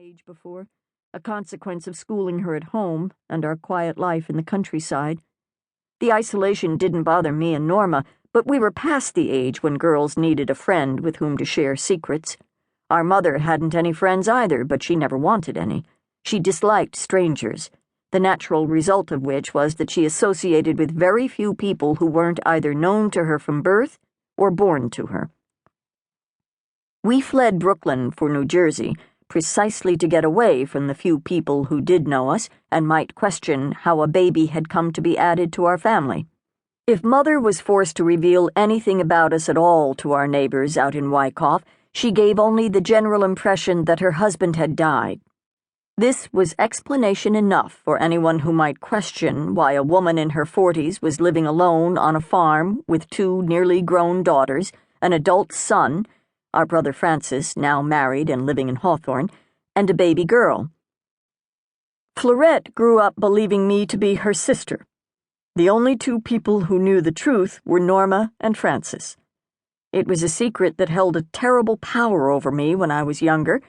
age before, a consequence of schooling her at home and our quiet life in the countryside. The isolation didn't bother me and Norma, but we were past the age when girls needed a friend with whom to share secrets. Our mother hadn't any friends either, but she never wanted any. She disliked strangers, the natural result of which was that she associated with very few people who weren't either known to her from birth or born to her. We fled Brooklyn for New Jersey, precisely to get away from the few people who did know us and might question how a baby had come to be added to our family. If Mother was forced to reveal anything about us at all to our neighbors out in Wyckoff, she gave only the general impression that her husband had died. This was explanation enough for anyone who might question why a woman in her 40s was living alone on a farm with two nearly grown daughters, an adult son, our brother Francis, now married and living in Hawthorne, and a baby girl. Florette grew up believing me to be her sister. The only two people who knew the truth were Norma and Francis. It was a secret that held a terrible power over me when I was younger,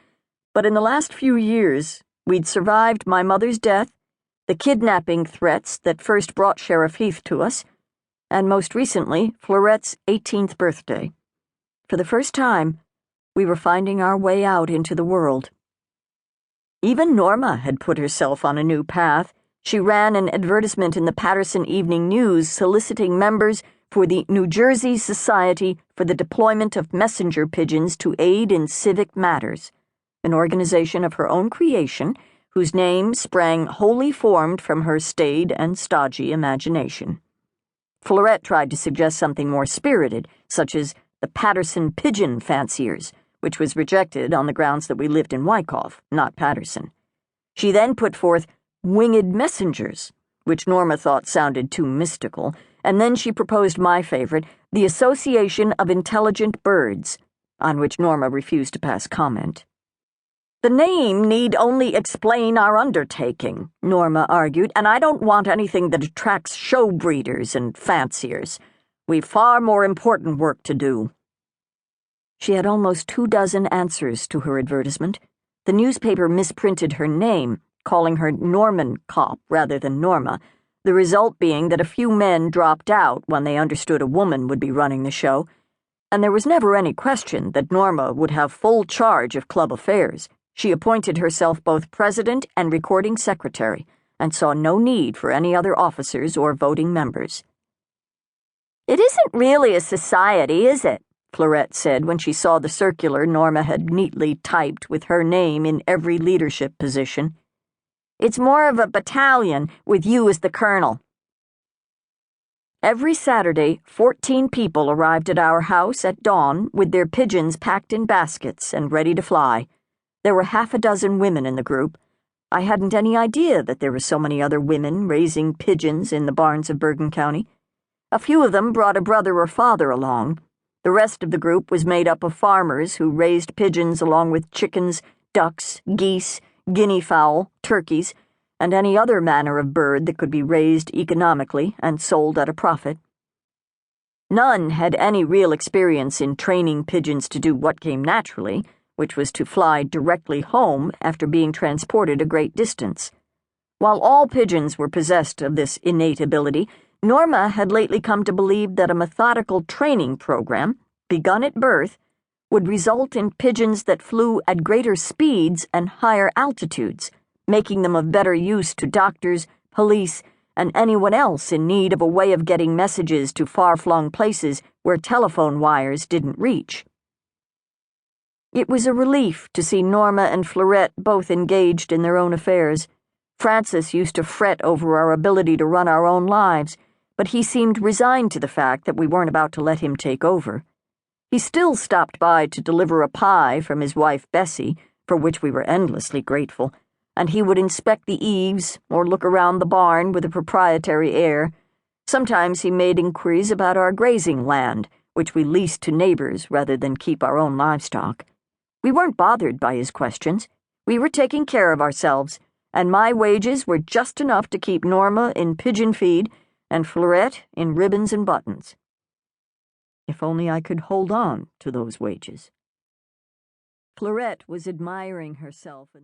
but in the last few years, we'd survived my mother's death, the kidnapping threats that first brought Sheriff Heath to us, and most recently, Florette's 18th birthday. For the first time, we were finding our way out into the world. Even Norma had put herself on a new path. She ran an advertisement in the Patterson Evening News soliciting members for the New Jersey Society for the Deployment of Messenger Pigeons to Aid in Civic Matters, an organization of her own creation whose name sprang wholly formed from her staid and stodgy imagination. Florette tried to suggest something more spirited, such as the Patterson Pigeon Fanciers, which was rejected on the grounds that we lived in Wyckoff, not Patterson. She then put forth Winged Messengers, which Norma thought sounded too mystical, and then she proposed my favorite, the Association of Intelligent Birds, on which Norma refused to pass comment. The name need only explain our undertaking, Norma argued, and I don't want anything that attracts show breeders and fanciers. We've far more important work to do. She had almost 24 answers to her advertisement. The newspaper misprinted her name, calling her Norman Kopp rather than Norma, the result being that a few men dropped out when they understood a woman would be running the show, and there was never any question that Norma would have full charge of club affairs. She appointed herself both president and recording secretary, and saw no need for any other officers or voting members. "It isn't really a society, is it?" Florette said when she saw the circular Norma had neatly typed with her name in every leadership position. "It's more of a battalion, with you as the colonel." Every Saturday, 14 people arrived at our house at dawn with their pigeons packed in baskets and ready to fly. There were 6 women in the group. I hadn't any idea that there were so many other women raising pigeons in the barns of Bergen County. A few of them brought a brother or father along. The rest of the group was made up of farmers who raised pigeons along with chickens, ducks, geese, guinea fowl, turkeys, and any other manner of bird that could be raised economically and sold at a profit. None had any real experience in training pigeons to do what came naturally, which was to fly directly home after being transported a great distance. While all pigeons were possessed of this innate ability, Norma had lately come to believe that a methodical training program, begun at birth, would result in pigeons that flew at greater speeds and higher altitudes, making them of better use to doctors, police, and anyone else in need of a way of getting messages to far-flung places where telephone wires didn't reach. It was a relief to see Norma and Florette both engaged in their own affairs. Francis used to fret over our ability to run our own lives, but he seemed resigned to the fact that we weren't about to let him take over. He still stopped by to deliver a pie from his wife Bessie, for which we were endlessly grateful, and he would inspect the eaves or look around the barn with a proprietary air. Sometimes he made inquiries about our grazing land, which we leased to neighbors rather than keep our own livestock. We weren't bothered by his questions. We were taking care of ourselves, and my wages were just enough to keep Norma in pigeon feed and Florette in ribbons and buttons. If only I could hold on to those wages. Florette was admiring herself.